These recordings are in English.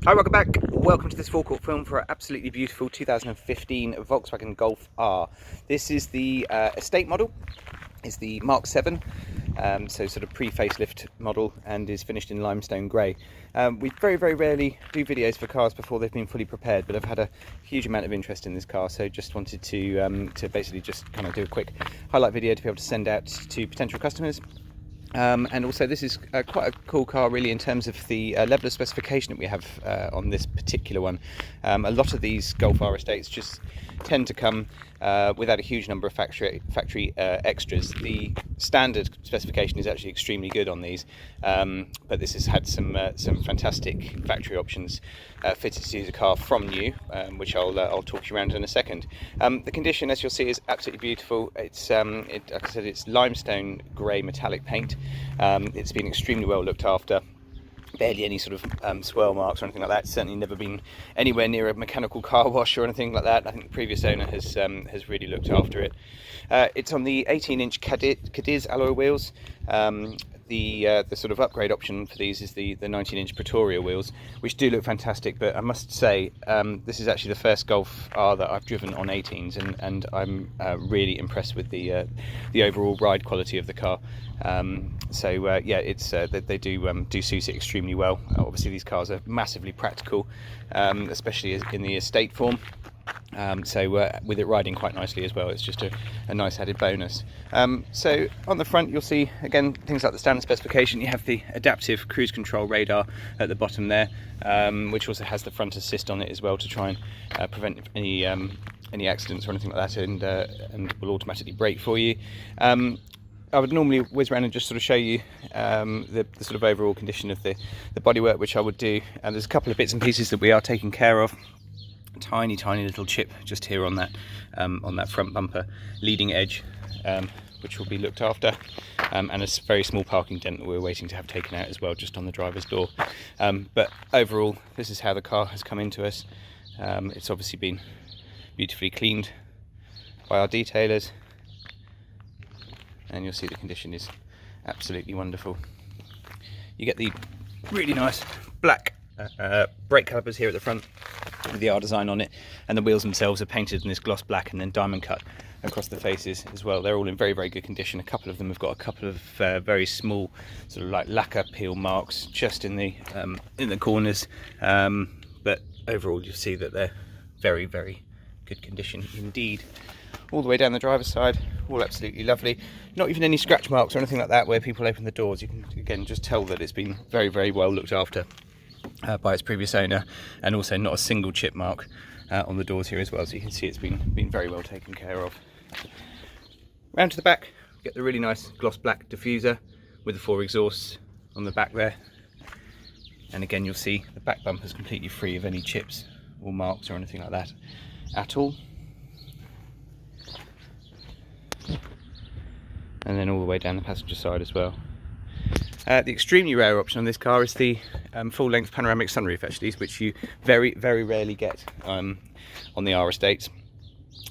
Hi, welcome back. Welcome to this forecourt film for our absolutely beautiful 2015 Volkswagen Golf R. This is the estate model. It's the Mark 7, so sort of pre-facelift model, and is finished in limestone grey. We very rarely do videos for cars before they've been fully prepared, but I've had a huge amount of interest in this car, so just wanted to basically just kind of do a quick highlight video to be able to send out to potential customers. And also this is quite a cool car really in terms of the level of specification that we have on this particular one. A lot of these Golf R Estates just tend to come without a huge number of factory extras. The standard specification is actually extremely good on these, but this has had some fantastic factory options fitted to the car from new, which I'll talk you around in a second. The condition, as you'll see, is absolutely beautiful. It's like I said, it's limestone grey metallic paint. It's been extremely well looked after. Barely any sort of swirl marks or anything like that. It's certainly never been anywhere near a mechanical car wash or anything like that. I think the previous owner has really looked after it. It's on the 18-inch Cadiz alloy wheels. The sort of upgrade option for these is the 19-inch Pretoria wheels, which do look fantastic, but I must say this is actually the first Golf R that I've driven on 18s, and I'm really impressed with the overall ride quality of the car. Yeah, it's they do suit it extremely well. Obviously these cars are massively practical, especially in the estate form. With it riding quite nicely as well, it's just a nice added bonus. So on the front you'll see again things like the standard specification. You have the adaptive cruise control radar at the bottom there, which also has the front assist on it as well to try and prevent any accidents or anything like that, and will automatically brake for you. I would normally whiz around and just sort of show you the sort of overall condition of the bodywork, which I would do, and there's a couple of bits and pieces that we are taking care of. Tiny little chip just here on that front bumper leading edge, which will be looked after, and a very small parking dent that we're waiting to have taken out as well, just on the driver's door. But overall, this is how the car has come into us. It's obviously been beautifully cleaned by our detailers, and you'll see the condition is absolutely wonderful. You get the really nice black brake calipers here at the front with the R design on it, and the wheels themselves are painted in this gloss black and then diamond cut across the faces as well. They're all in very good condition. A couple of them have got a couple of very small sort of like lacquer peel marks just in the corners, but overall you'll see that they're very good condition indeed. All the way down the driver's side, all absolutely lovely. Not even any scratch marks or anything like that where people open the doors. You can again just tell that it's been very well looked after by its previous owner, and also not a single chip mark on the doors here as well, so you can see it's been very well taken care of. Round to the back, get the really nice gloss black diffuser with the 4 exhausts on the back there, and again you'll see the back bumper is completely free of any chips or marks or anything like that at all. And then all the way down the passenger side as well. The extremely rare option on this car is the full-length panoramic sunroof, actually, which you very rarely get on the R Estates.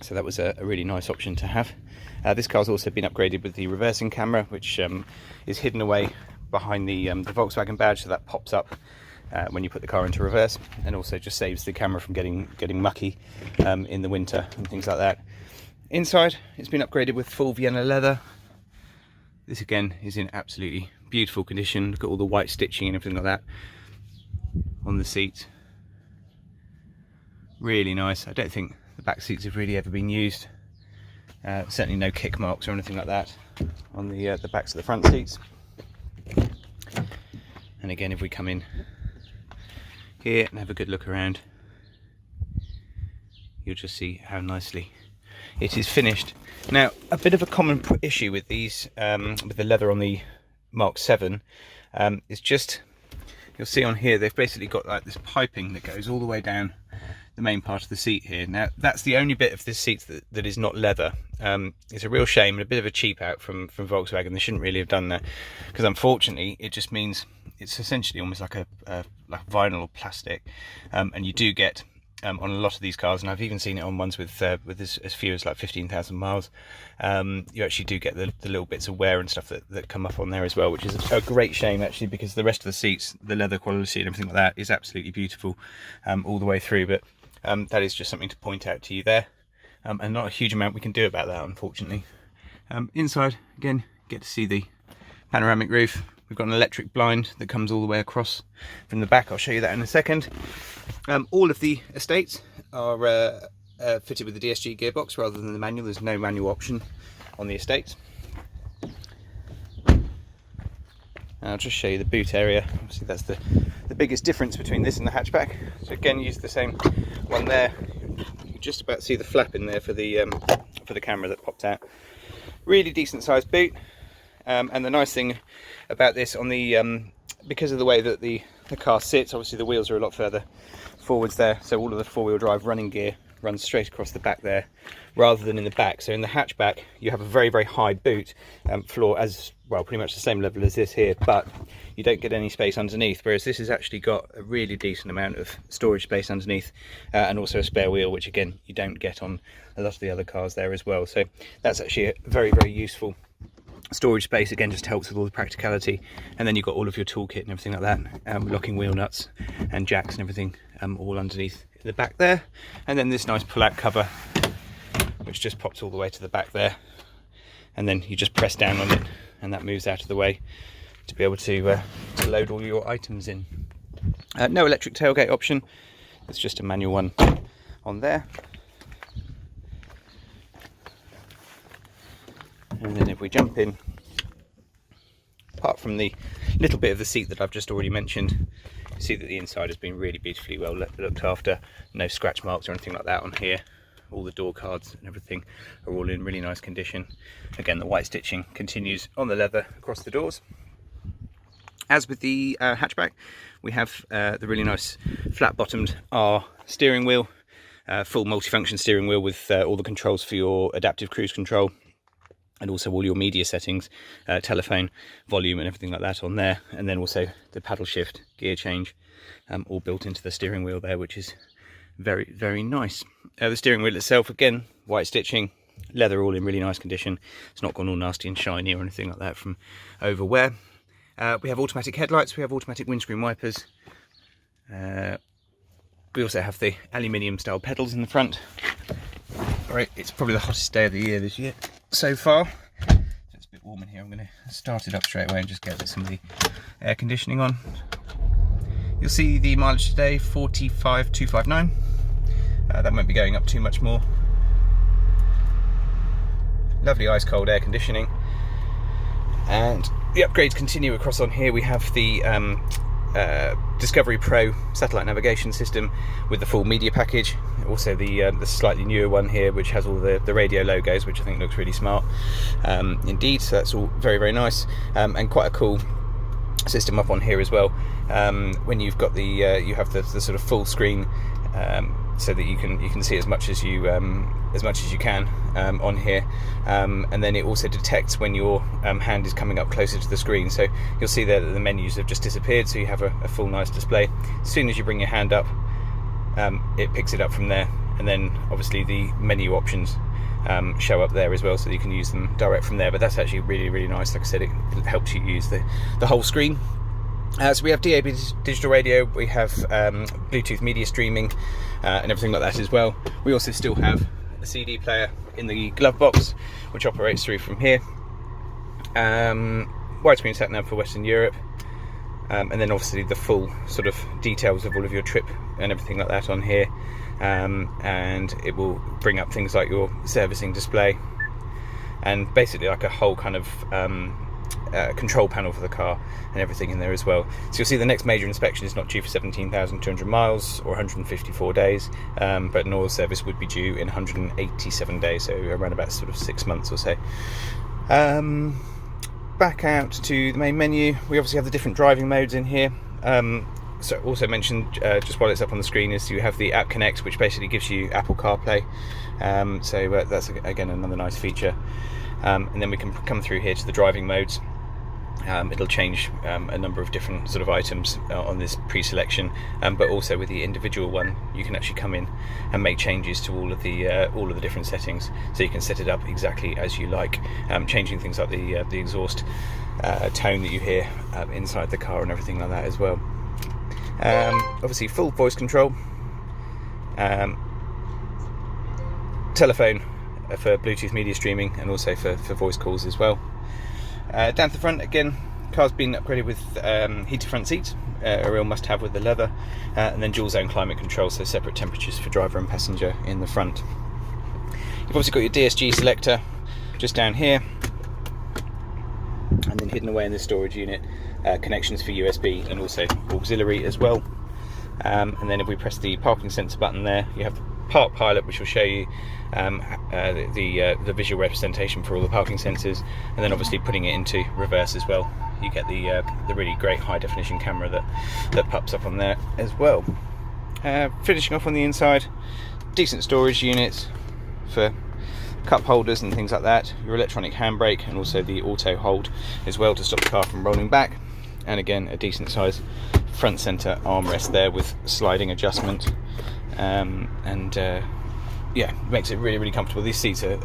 So that was a really nice option to have. This car's also been upgraded with the reversing camera, which is hidden away behind the Volkswagen badge, so that pops up when you put the car into reverse, and also just saves the camera from getting mucky in the winter and things like that. Inside, it's been upgraded with full Vienna leather. This again is in absolutely beautiful condition. Look at all the white stitching and everything like that on the seats. Really nice. I don't think the back seats have really ever been used. Certainly no kick marks or anything like that on the backs of the front seats. And again, if we come in here and have a good look around, you'll just see how nicely it is finished. Now, a bit of a common issue with these, with the leather on the Mark 7, is just, you'll see on here, they've basically got like this piping that goes all the way down the main part of the seat here. Now, that's the only bit of this seat that is not leather. It's a real shame and a bit of a cheap out from Volkswagen. They shouldn't really have done that, because unfortunately it just means it's essentially almost like a like vinyl or plastic, and you do get on a lot of these cars, and I've even seen it on ones with as few as like 15,000 miles. You actually do get the little bits of wear and stuff that come up on there as well, which is a great shame actually, because the rest of the seats, the leather quality and everything like that is absolutely beautiful all the way through. But that is just something to point out to you there, and not a huge amount we can do about that, unfortunately. Inside, again, get to see the panoramic roof. We've got an electric blind that comes all the way across from the back. I'll show you that in a second. All of the Estates are fitted with the DSG gearbox rather than the manual. There's no manual option on the Estates. I'll just show you the boot area. Obviously that's the biggest difference between this and the hatchback. So again, use the same one there. You just about see the flap in there for the camera that popped out. Really decent sized boot. And the nice thing about this, on the because of the way that the car sits, obviously the wheels are a lot further forwards there, so all of the four-wheel drive running gear runs straight across the back there rather than in the back. So in the hatchback you have a very, very high boot floor, as well, pretty much the same level as this here, but you don't get any space underneath, whereas this has actually got a really decent amount of storage space underneath, and also a spare wheel, which again you don't get on a lot of the other cars there as well. So that's actually a very, very useful storage space. Again, just helps with all the practicality. And then you've got all of your toolkit and everything like that, locking wheel nuts and jacks and everything, all underneath the back there. And then this nice pull-out cover, which just pops all the way to the back there, and then you just press down on it and that moves out of the way to be able to load all your items in. No electric tailgate option, it's just a manual one on there. And then if we jump in, apart from the little bit of the seat that I've just already mentioned, you see that the inside has been really beautifully well looked after. No scratch marks or anything like that on here. All the door cards and everything are all in really nice condition. Again, the white stitching continues on the leather across the doors. As with the hatchback, we have the really nice flat-bottomed R steering wheel, full multifunction steering wheel with all the controls for your adaptive cruise control, and also all your media settings, telephone, volume and everything like that on there. And then also the paddle shift, gear change, all built into the steering wheel there, which is very, very nice. The steering wheel itself, again, white stitching, leather all in really nice condition. It's not gone all nasty and shiny or anything like that from overwear. We have automatic headlights, we have automatic windscreen wipers. We also have the aluminium style pedals in the front. Alright, it's probably the hottest day of the year this year so far. So it's a bit warm in here. I'm going to start it up straight away and just get some of the air conditioning on. You'll see the mileage today, 45,259. That won't be going up too much more. Lovely ice cold air conditioning. And the upgrades continue across on here. We have the Discovery Pro satellite navigation system with the full media package. Also the slightly newer one here, which has all the radio logos, which I think looks really smart indeed. So that's all very, very nice, and quite a cool system up on here as well. When you've got the you have the sort of full screen, so that you can see as much as you can on here, and then it also detects when your hand is coming up closer to the screen. So you'll see there that the menus have just disappeared, so you have a full nice display. As soon as you bring your hand up, it picks it up from there, and then obviously the menu options show up there as well, so you can use them direct from there. But that's actually really, really nice. Like I said, it helps you use the whole screen. So we have DAB digital radio, we have Bluetooth media streaming, and everything like that as well. We also still have a CD player in the glove box, which operates through from here. Widescreen sat nav for Western Europe, and then obviously the full sort of details of all of your trip and everything like that on here. And it will bring up things like your servicing display, and basically like a whole kind of control panel for the car and everything in there as well. So you'll see the next major inspection is not due for 17,200 miles or 154 days, but an oil service would be due in 187 days, so around about sort of 6 months or so. Back out to the main menu, we obviously have the different driving modes in here. So also mentioned, just while it's up on the screen, is you have the App Connect, which basically gives you Apple CarPlay. So that's again another nice feature. And then we can come through here to the driving modes. It'll change a number of different sort of items on this pre-selection, but also with the individual one you can actually come in and make changes to all of the different settings, so you can set it up exactly as you like, changing things like the exhaust tone that you hear inside the car and everything like that as well. Obviously full voice control, telephone for Bluetooth media streaming, and also for voice calls as well. Down to the front, again, car's been upgraded with heated front seats, a real must-have with the leather, and then dual zone climate control, so separate temperatures for driver and passenger in the front. You've obviously got your DSG selector just down here, and then hidden away in the storage unit, connections for USB and also auxiliary as well. And then if we press the parking sensor button there, you have the Park Pilot, which will show you the visual representation for all the parking sensors, and then obviously putting it into reverse as well, you get the really great high definition camera that pops up on there as well. Finishing off on the inside, decent storage units for cup holders and things like that, your electronic handbrake, and also the auto hold as well to stop the car from rolling back, and again a decent size front center armrest there with sliding adjustment, yeah, makes it really comfortable. These seats are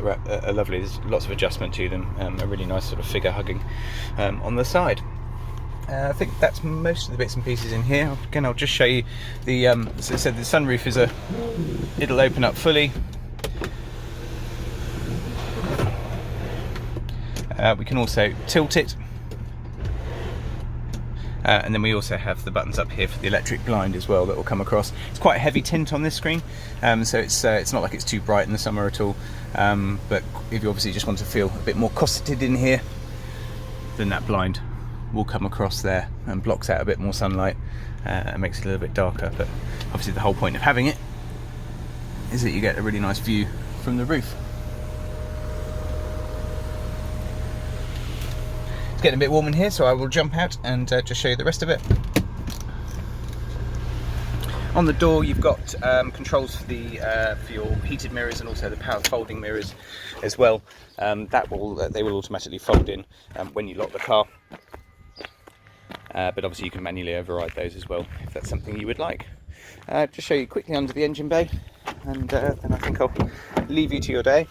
lovely, there's lots of adjustment to them, a really nice sort of figure hugging on the side. I think that's most of the bits and pieces in here. Again, I'll just show you the as I said, the sunroof it'll open up fully. We can also tilt it, and then we also have the buttons up here for the electric blind as well that will come across. It's quite a heavy tint on this screen, so it's not like it's too bright in the summer at all, but if you obviously just want to feel a bit more cosseted in here, then that blind will come across there and blocks out a bit more sunlight and makes it a little bit darker. But obviously the whole point of having it is that you get a really nice view from the roof. It's getting a bit warm in here, so I will jump out and just show you the rest of it. On the door you've got controls for your heated mirrors and also the power folding mirrors as well. They will automatically fold in when you lock the car, but obviously you can manually override those as well if that's something you would like. Just show you quickly under the engine bay, and then I think I'll leave you to your day.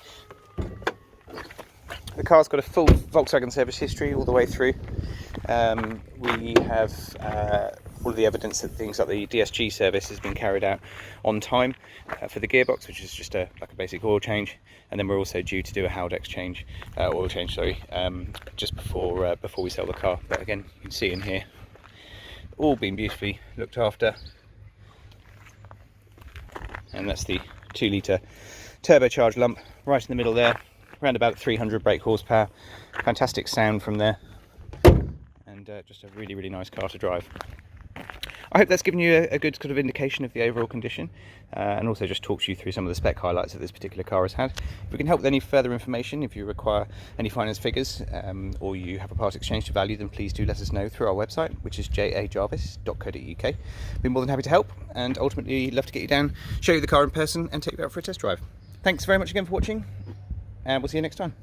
The car's got a full Volkswagen service history all the way through. We have all of the evidence that things like the DSG service has been carried out on time for the gearbox, which is just like a basic oil change, and then we're also due to do a Haldex oil change, just before we sell the car. But again, you can see in here, all been beautifully looked after, and that's the 2-litre turbocharged lump right in the middle there. Around about 300 brake horsepower, fantastic sound from there, and just a really nice car to drive. I hope that's given you a good sort of indication of the overall condition, and also just talks you through some of the spec highlights that this particular car has had. If we can help with any further information, if you require any finance figures, or you have a part exchange to value, then please do let us know through our website, which is jajarvis.co.uk. Be more than happy to help, and ultimately love to get you down, show you the car in person, and take you out for a test drive. Thanks very much again for watching, and we'll see you next time.